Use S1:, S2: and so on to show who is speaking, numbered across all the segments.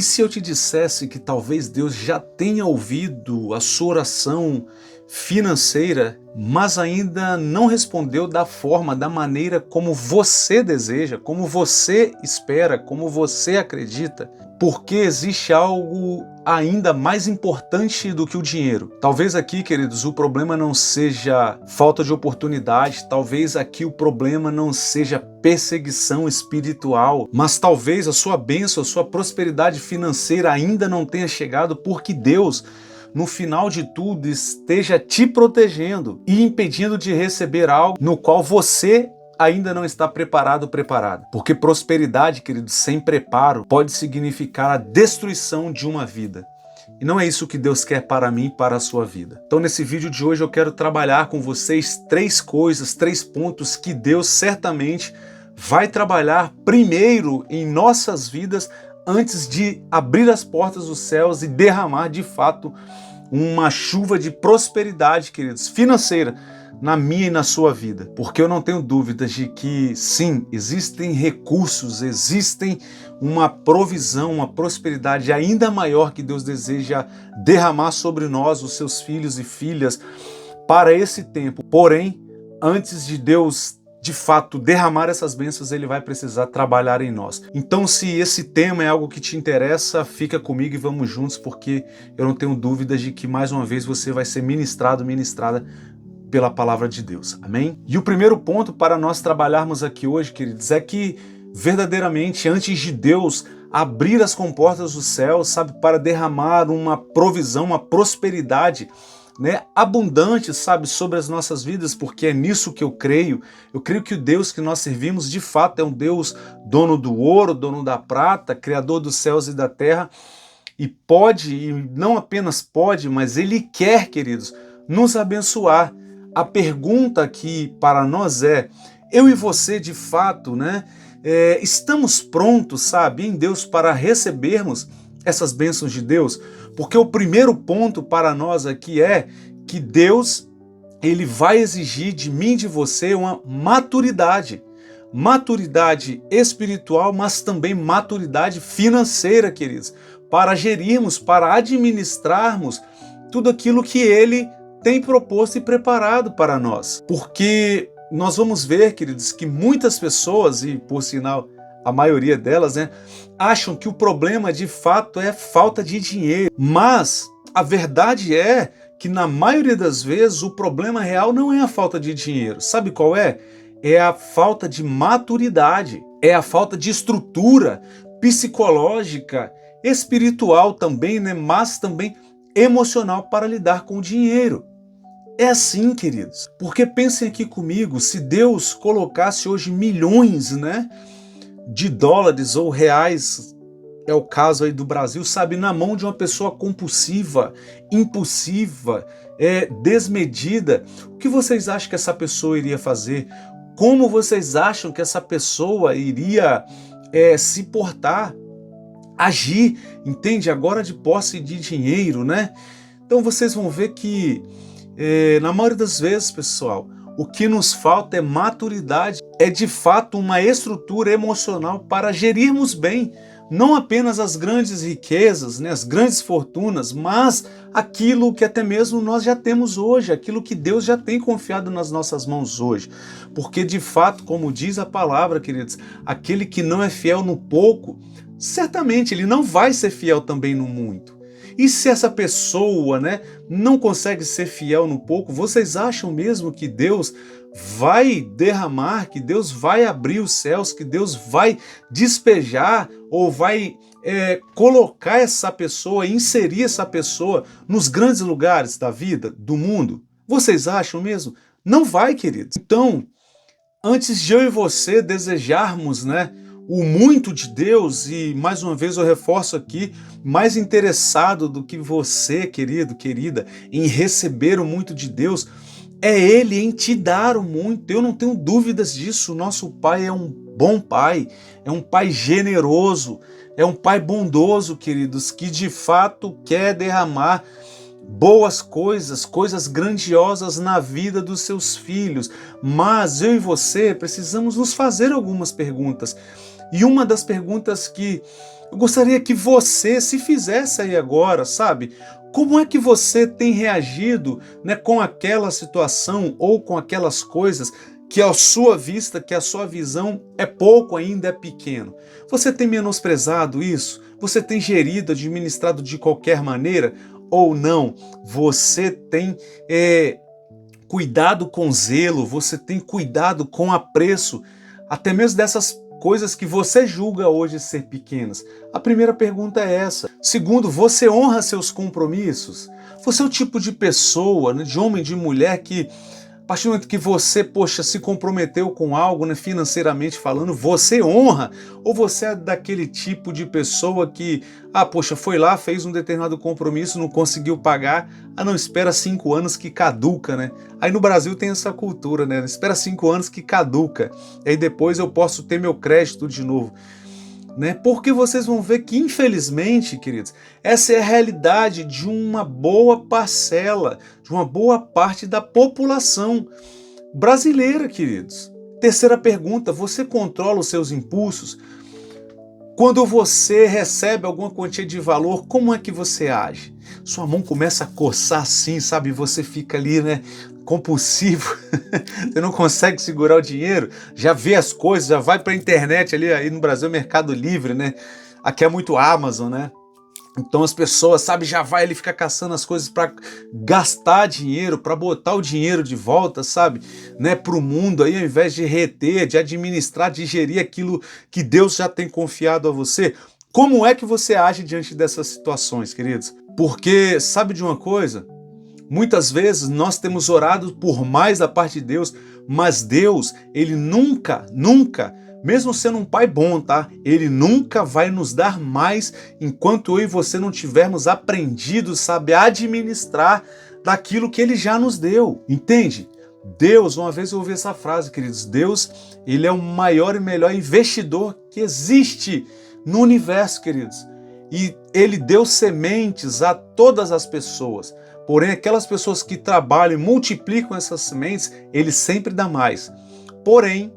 S1: E se eu te dissesse que talvez Deus já tenha ouvido a sua oração financeira, mas ainda não respondeu da forma, da maneira como você deseja, como você espera, como você acredita? Porque existe algo ainda mais importante do que o dinheiro. Talvez aqui, queridos, o problema não seja falta de oportunidade, talvez aqui o problema não seja perseguição espiritual, mas talvez a sua bênção, a sua prosperidade financeira ainda não tenha chegado porque Deus, no final de tudo, esteja te protegendo e impedindo de receber algo no qual você ainda não está preparado ou preparada. Porque prosperidade, querido, sem preparo pode significar a destruição de uma vida. E não é isso que Deus quer para mim e para a sua vida. Então nesse vídeo de hoje eu quero trabalhar com vocês 3 coisas, 3 pontos que Deus certamente vai trabalhar primeiro em nossas vidas antes de abrir as portas dos céus e derramar de fato uma chuva de prosperidade, queridos, financeira, na minha e na sua vida. Porque eu não tenho dúvidas de que, sim, existem recursos, existem uma provisão, uma prosperidade ainda maior que Deus deseja derramar sobre nós, os seus filhos e filhas, para esse tempo. Porém, antes de Deus de fato derramar essas bênçãos, ele vai precisar trabalhar em nós. Então, se esse tema é algo que te interessa, fica comigo e vamos juntos, porque eu não tenho dúvidas de que mais uma vez você vai ser ministrado, ministrada pela palavra de Deus. Amém? E o primeiro ponto para nós trabalharmos aqui hoje, queridos, é que verdadeiramente antes de Deus abrir as comportas do céu, sabe, para derramar uma provisão, uma prosperidade, abundante, sabe, sobre as nossas vidas, porque é nisso que eu creio. Eu creio que o Deus que nós servimos, de fato, é um Deus dono do ouro, dono da prata, criador dos céus e da terra, e pode, e não apenas pode, mas Ele quer, queridos, nos abençoar. A pergunta aqui para nós é, eu e você, de fato, estamos prontos, sabe, em Deus para recebermos essas bênçãos de Deus? Porque o primeiro ponto para nós aqui é que Deus, ele vai exigir de mim e de você uma maturidade. Maturidade espiritual, mas também maturidade financeira, queridos, para gerirmos, para administrarmos tudo aquilo que ele tem proposto e preparado para nós. Porque nós vamos ver, queridos, que muitas pessoas, e por sinal a maioria delas, acham que o problema de fato é falta de dinheiro. Mas a verdade é que na maioria das vezes o problema real não é a falta de dinheiro. Sabe qual é? É a falta de maturidade, é a falta de estrutura psicológica, espiritual também, mas também emocional para lidar com o dinheiro. É assim, queridos, porque pensem aqui comigo, se Deus colocasse hoje milhões, de dólares ou reais, é o caso aí do Brasil, sabe, na mão de uma pessoa compulsiva, impulsiva, desmedida, o que vocês acham que essa pessoa iria fazer? Como vocês acham que essa pessoa iria se portar, agir, entende? Agora de posse de dinheiro, Então vocês vão ver que na maioria das vezes, pessoal, o que nos falta é maturidade, é de fato uma estrutura emocional para gerirmos bem, não apenas as grandes riquezas, as grandes fortunas, mas aquilo que até mesmo nós já temos hoje, aquilo que Deus já tem confiado nas nossas mãos hoje. Porque de fato, como diz a palavra, queridos, aquele que não é fiel no pouco, certamente ele não vai ser fiel também no muito. E se essa pessoa não consegue ser fiel no pouco, vocês acham mesmo que Deus vai derramar, que Deus vai abrir os céus, que Deus vai despejar ou vai colocar essa pessoa, inserir essa pessoa nos grandes lugares da vida, do mundo? Vocês acham mesmo? Não vai, queridos. Então, antes de eu e você desejarmos, o muito de Deus, e mais uma vez eu reforço aqui, mais interessado do que você, querido, querida, em receber o muito de Deus, é Ele em te dar o muito. Eu não tenho dúvidas disso. O nosso Pai é um bom Pai, é um Pai generoso, é um Pai bondoso, queridos, que de fato quer derramar boas coisas, coisas grandiosas na vida dos seus filhos. Mas eu e você precisamos nos fazer algumas perguntas. E uma das perguntas que eu gostaria que você se fizesse aí agora, sabe? Como é que você tem reagido, né, com aquela situação ou com aquelas coisas que à sua vista, que a sua visão é pouco ainda, é pequeno? Você tem menosprezado isso? Você tem gerido, administrado de qualquer maneira ou não? Você tem cuidado com zelo, você tem cuidado com apreço, até mesmo dessas coisas que você julga hoje ser pequenas? A primeira pergunta é essa. Segundo, você honra seus compromissos? Você é o tipo de pessoa, né, de homem, de mulher que, a partir do momento que você, se comprometeu com algo, né, financeiramente falando, você honra? Ou você é daquele tipo de pessoa que, foi lá, fez um determinado compromisso, não conseguiu pagar, não, espera 5 anos que caduca, né? Aí no Brasil tem essa cultura, né? Espera 5 anos que caduca, e aí depois eu posso ter meu crédito de novo. Né? Porque vocês vão ver que, infelizmente, queridos, essa é a realidade de uma boa parcela, de uma boa parte da população brasileira, queridos. Terceira pergunta, você controla os seus impulsos? Quando você recebe alguma quantia de valor, como é que você age? Sua mão começa a coçar assim, sabe? Você fica ali, né, compulsivo. Você não consegue segurar o dinheiro, já vê as coisas, já vai para a internet ali, aí no Brasil é Mercado Livre, né? Aqui é muito Amazon, né? Então as pessoas, sabe, já vai ali ficar caçando as coisas para gastar dinheiro, para botar o dinheiro de volta, sabe, né, para o mundo aí, ao invés de reter, de administrar, de gerir aquilo que Deus já tem confiado a você. Como é que você age diante dessas situações, queridos? Porque sabe de uma coisa? Muitas vezes nós temos orado por mais da parte de Deus, mas Deus, ele nunca, mesmo sendo um pai bom, tá? Ele nunca vai nos dar mais enquanto eu e você não tivermos aprendido, sabe, a administrar daquilo que ele já nos deu. Entende? Deus, uma vez eu ouvi essa frase, queridos, Deus, ele é o maior e melhor investidor que existe no universo, queridos. E ele deu sementes a todas as pessoas. Porém, aquelas pessoas que trabalham e multiplicam essas sementes, ele sempre dá mais. Porém,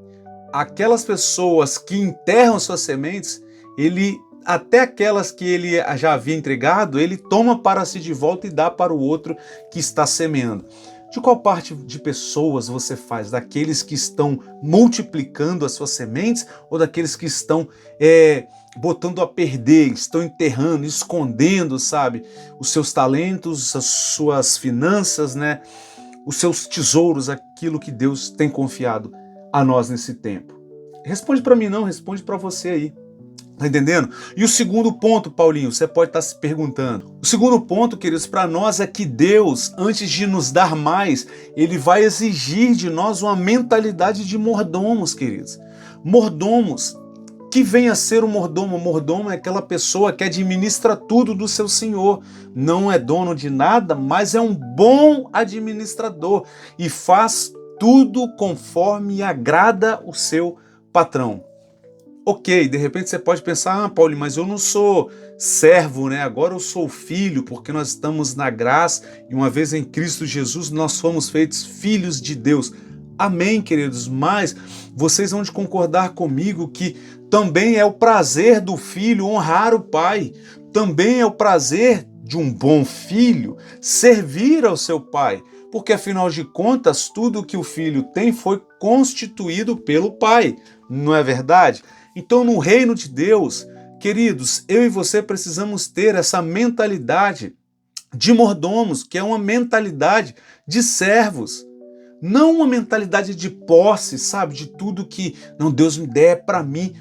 S1: aquelas pessoas que enterram suas sementes, até aquelas que ele já havia entregado, ele toma para si de volta e dá para o outro que está semeando. De qual parte de pessoas você faz? Daqueles que estão multiplicando as suas sementes ou daqueles que estão botando a perder, estão enterrando, escondendo, sabe, os seus talentos, as suas finanças, né, os seus tesouros, aquilo que Deus tem confiado a nós nesse tempo? Responde para mim não, responde para você aí. Tá entendendo? E o segundo ponto, Paulinho, você pode estar se perguntando. O segundo ponto, queridos, para nós é que Deus, antes de nos dar mais, ele vai exigir de nós uma mentalidade de mordomos, queridos. Mordomos. Que vem a ser o mordomo? O mordomo é aquela pessoa que administra tudo do seu senhor. Não é dono de nada, mas é um bom administrador e faz tudo conforme agrada o seu patrão. Ok, de repente você pode pensar, Paulinho, mas eu não sou servo, né? Agora eu sou filho, porque nós estamos na graça e uma vez em Cristo Jesus nós fomos feitos filhos de Deus. Amém, queridos, mas vocês vão de concordar comigo que também é o prazer do filho honrar o pai, também é o prazer de um bom filho servir ao seu pai, porque afinal de contas tudo que o filho tem foi constituído pelo pai, não é verdade? Então no reino de Deus, queridos, eu e você precisamos ter essa mentalidade de mordomos, que é uma mentalidade de servos. Não uma mentalidade de posse, sabe? De tudo que não Deus me der para mim.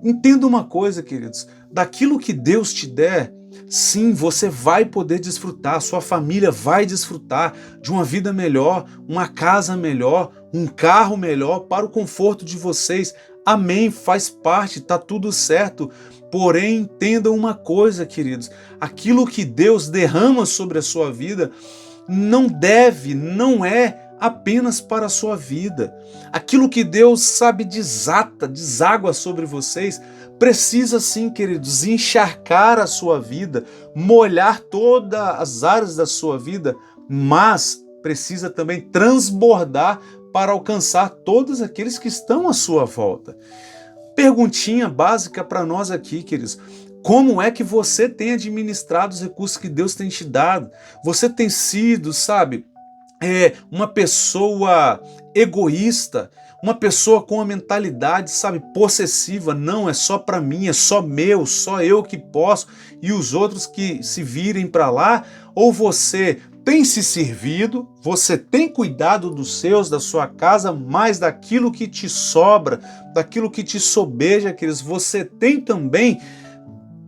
S1: Entenda uma coisa, queridos. Daquilo que Deus te der, sim, você vai poder desfrutar. Sua família vai desfrutar de uma vida melhor, uma casa melhor, um carro melhor para o conforto de vocês. Amém, faz parte, tá tudo certo. Porém, entendam uma coisa, queridos. Aquilo que Deus derrama sobre a sua vida não é apenas para a sua vida. Aquilo que Deus, sabe, deságua sobre vocês, precisa sim, queridos, encharcar a sua vida, molhar todas as áreas da sua vida, mas precisa também transbordar para alcançar todos aqueles que estão à sua volta. perguntinha básica para nós aqui, queridos. Como é que você tem administrado os recursos que Deus tem te dado? Você tem sido, sabe, uma pessoa egoísta, uma pessoa com uma mentalidade, sabe, possessiva? Não, é só para mim, é só meu, só eu que posso e os outros que se virem para lá? Ou você tem se servido, você tem cuidado dos seus, da sua casa, mas daquilo que te sobra, daquilo que te sobeja, queridos, você tem também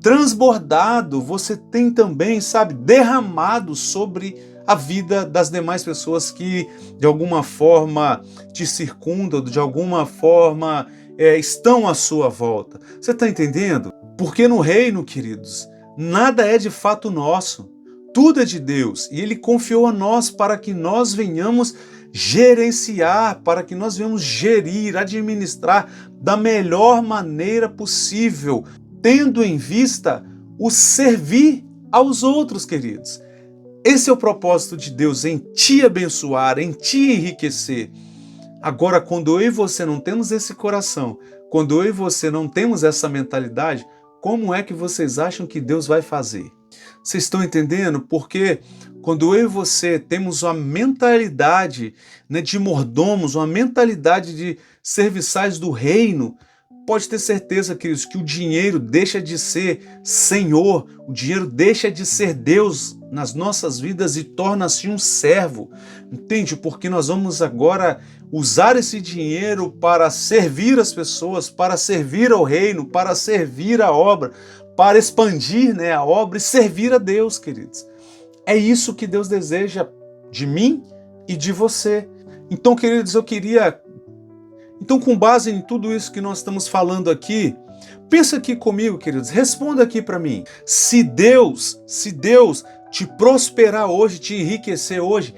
S1: transbordado, você tem também, sabe, derramado sobre a vida das demais pessoas que de alguma forma te circundam, de alguma forma estão à sua volta. Você está entendendo? Porque no reino, queridos, nada é de fato nosso. Tudo é de Deus e Ele confiou a nós para que nós venhamos gerenciar, para que nós venhamos gerir, administrar da melhor maneira possível, tendo em vista o servir aos outros, queridos. Esse é o propósito de Deus, em te abençoar, em te enriquecer. Agora, quando eu e você não temos esse coração, quando eu e você não temos essa mentalidade, como é que vocês acham que Deus vai fazer? Vocês estão entendendo? Porque quando eu e você temos uma mentalidade, né, de mordomos, uma mentalidade de serviçais do reino, pode ter certeza, queridos, que o dinheiro deixa de ser Senhor, o dinheiro deixa de ser Deus nas nossas vidas e torna-se um servo. Entende? Porque nós vamos agora usar esse dinheiro para servir as pessoas, para servir ao reino, para servir a obra, para expandir, né, a obra e servir a Deus, queridos. É isso que Deus deseja de mim e de você. Então, queridos, Então, com base em tudo isso que nós estamos falando aqui, pensa aqui comigo, queridos, responda aqui para mim. Se Deus te prosperar hoje, te enriquecer hoje,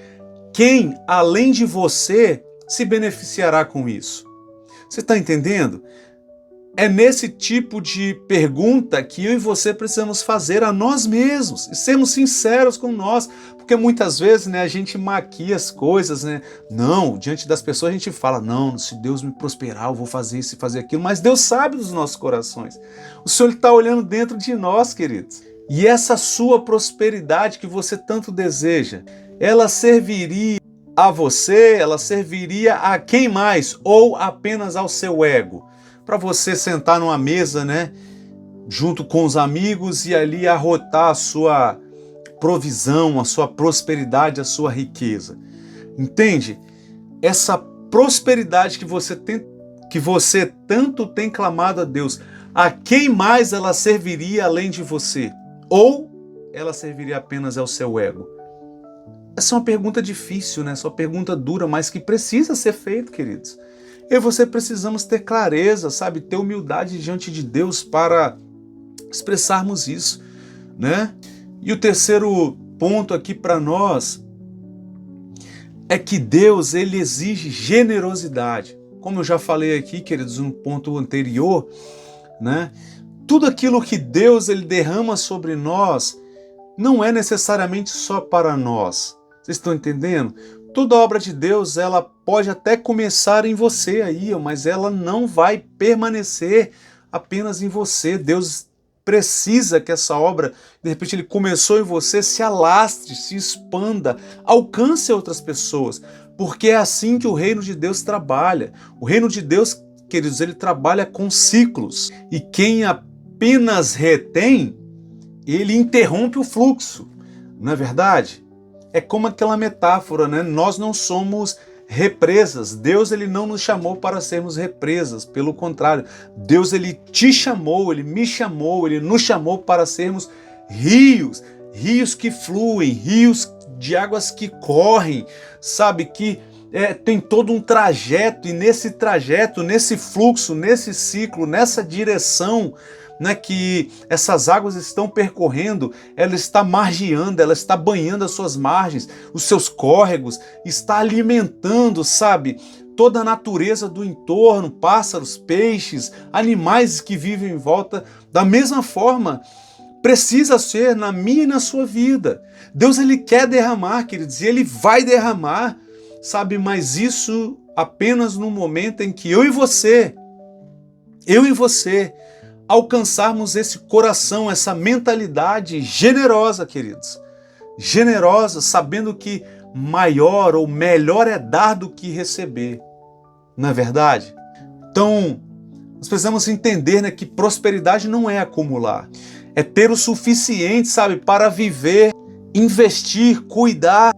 S1: quem, além de você, se beneficiará com isso? Você está entendendo? É nesse tipo de pergunta que eu e você precisamos fazer a nós mesmos e sermos sinceros com nós, porque muitas vezes, né, a gente maquia as coisas, né? Não, diante das pessoas a gente fala, não, se Deus me prosperar eu vou fazer isso e fazer aquilo, mas Deus sabe dos nossos corações. O Senhor está olhando dentro de nós, queridos. E essa sua prosperidade que você tanto deseja, ela serviria a você, ela serviria a quem mais? Ou apenas ao seu ego? Para você sentar numa mesa, né, junto com os amigos e ali arrotar a sua provisão, a sua prosperidade, a sua riqueza. Entende? Essa prosperidade que você tanto tem clamado a Deus, a quem mais ela serviria além de você? Ou ela serviria apenas ao seu ego? Essa é uma pergunta difícil, né? Essa é uma pergunta dura, mas que precisa ser feita, queridos. Eu e você precisamos ter clareza, sabe? Ter humildade diante de Deus para expressarmos isso, né? E o terceiro ponto aqui para nós é que Deus, ele exige generosidade. Como eu já falei aqui, queridos, no ponto anterior, né? Tudo aquilo que Deus ele derrama sobre nós não é necessariamente só para nós. Vocês estão entendendo? Toda obra de Deus, ela pode até começar em você aí, mas ela não vai permanecer apenas em você. Deus precisa que essa obra, de repente ele começou em você, se alastre, se expanda, alcance outras pessoas, porque é assim que o reino de Deus trabalha. O reino de Deus, queridos, ele trabalha com ciclos, e quem apenas retém, ele interrompe o fluxo, não é verdade? É como aquela metáfora, né? Nós não somos represas. Deus ele não nos chamou para sermos represas. Pelo contrário, Deus ele te chamou, ele me chamou, ele nos chamou para sermos rios. Rios que fluem, rios de águas que correm, sabe? Que tem todo um trajeto, e nesse trajeto, nesse fluxo, nesse ciclo, nessa direção, né, que essas águas estão percorrendo, ela está margeando, ela está banhando as suas margens, os seus córregos, está alimentando, sabe, toda a natureza do entorno, pássaros, peixes, animais que vivem em volta. Da mesma forma, precisa ser na minha e na sua vida. Deus ele quer derramar, queridos, e ele vai derramar, sabe, mas isso apenas no momento em que eu e você eu e você, alcançarmos esse coração, essa mentalidade generosa, queridos. Generosa, sabendo que maior ou melhor é dar do que receber. Não é verdade? Então, nós precisamos entender, né, que prosperidade não é acumular. É ter o suficiente, sabe, para viver, investir, cuidar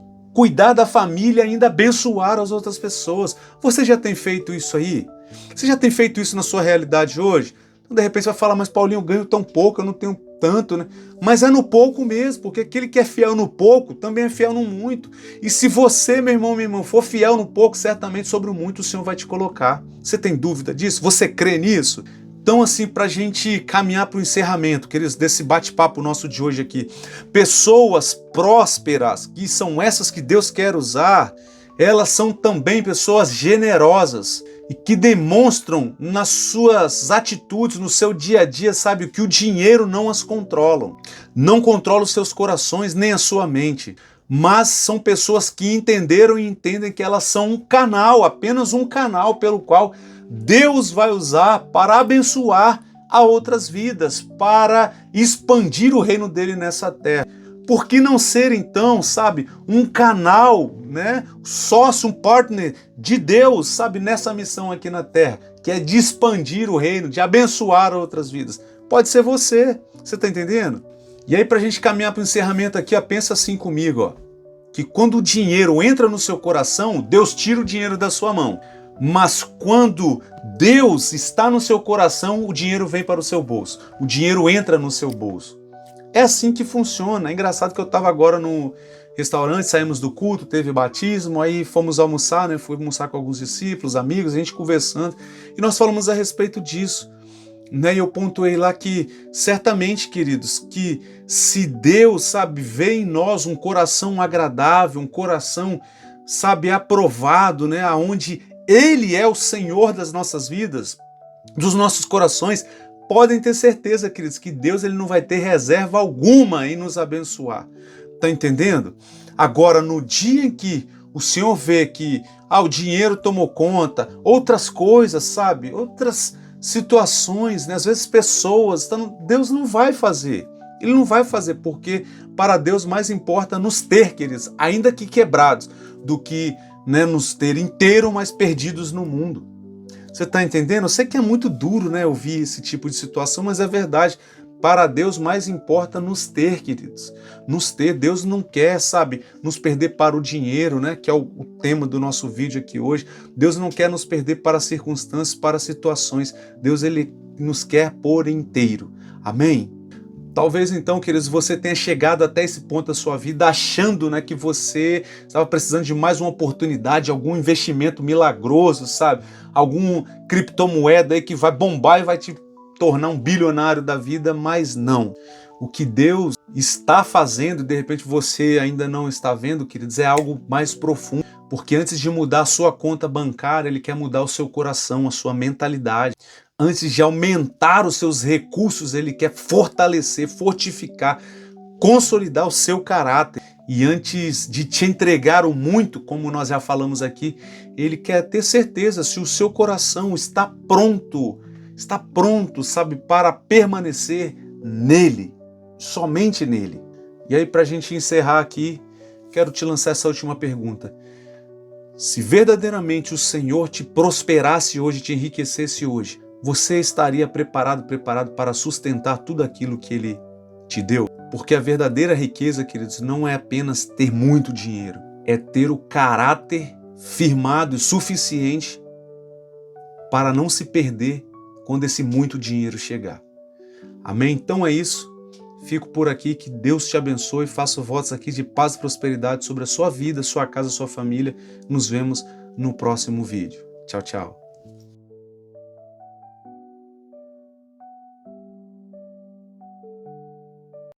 S1: da família e ainda abençoar as outras pessoas. Você já tem feito isso aí? Você já tem feito isso na sua realidade hoje? Então, de repente, você vai falar, mas Paulinho, eu ganho tão pouco, eu não tenho tanto, né? Mas é no pouco mesmo, porque aquele que é fiel no pouco também é fiel no muito. E se você, meu irmão, minha irmã, for fiel no pouco, certamente sobre o muito o Senhor vai te colocar. Você tem dúvida disso? Você crê nisso? Então, assim, para a gente caminhar para o encerramento, queridos, desse bate-papo nosso de hoje aqui, pessoas prósperas, que são essas que Deus quer usar, elas são também pessoas generosas e que demonstram nas suas atitudes, no seu dia a dia, sabe, que o dinheiro não as controla. Não controla os seus corações nem a sua mente. Mas são pessoas que entenderam e entendem que elas são um canal, apenas um canal pelo qual Deus vai usar para abençoar a outras vidas, para expandir o reino dele nessa terra. Por que não ser então, sabe, um canal, né, sócio, um partner de Deus, sabe, nessa missão aqui na terra, que é de expandir o reino, de abençoar outras vidas? Pode ser você está entendendo? E aí, para a gente caminhar para o encerramento aqui, ó, pensa assim comigo, ó, que quando o dinheiro entra no seu coração, Deus tira o dinheiro da sua mão. Mas quando Deus está no seu coração, o dinheiro vem para o seu bolso. O dinheiro entra no seu bolso. É assim que funciona. É engraçado que eu estava agora no restaurante, saímos do culto, teve batismo, aí fomos almoçar, né? Fui almoçar com alguns discípulos, amigos, a gente conversando, e nós falamos a respeito disso. Né? E eu pontuei lá que, certamente, queridos, que se Deus, sabe, vê em nós um coração agradável, um coração, sabe, aprovado, né? Onde Ele é o Senhor das nossas vidas, dos nossos corações, podem ter certeza, queridos, que Deus ele não vai ter reserva alguma em nos abençoar. Tá entendendo? Agora, no dia em que o Senhor vê que o dinheiro tomou conta, outras coisas, sabe? Outras situações, né? Às vezes pessoas, então Deus não vai fazer. Ele não vai fazer, porque para Deus mais importa nos ter, queridos, ainda que quebrados, do que, né, nos ter inteiro, mas perdidos no mundo. Você está entendendo? Eu sei que é muito duro, né, ouvir esse tipo de situação, mas é verdade. Para Deus mais importa nos ter, queridos. Nos ter. Deus não quer, sabe, nos perder para o dinheiro, né, que é o tema do nosso vídeo aqui hoje. Deus não quer nos perder para circunstâncias, para situações. Deus, ele nos quer por inteiro. Amém? Talvez então, queridos, você tenha chegado até esse ponto da sua vida achando, né, que você estava precisando de mais uma oportunidade, algum investimento milagroso, sabe? Algum criptomoeda aí que vai bombar e vai te tornar um bilionário da vida, mas não. O que Deus está fazendo, de repente você ainda não está vendo, queridos, é algo mais profundo. Porque antes de mudar a sua conta bancária, Ele quer mudar o seu coração, a sua mentalidade. Antes de aumentar os seus recursos, Ele quer fortalecer, fortificar, consolidar o seu caráter. E antes de te entregar o muito, como nós já falamos aqui, Ele quer ter certeza se o seu coração está pronto, sabe, para permanecer nele, somente nele. E aí, para a gente encerrar aqui, quero te lançar essa última pergunta. Se verdadeiramente o Senhor te prosperasse hoje, te enriquecesse hoje, você estaria preparado para sustentar tudo aquilo que Ele te deu? Porque a verdadeira riqueza, queridos, não é apenas ter muito dinheiro, é ter o caráter firmado e suficiente para não se perder quando esse muito dinheiro chegar. Amém? Então é isso. Fico por aqui, que Deus te abençoe, faço votos aqui de paz e prosperidade sobre a sua vida, sua casa, sua família. Nos vemos no próximo vídeo. Tchau, tchau.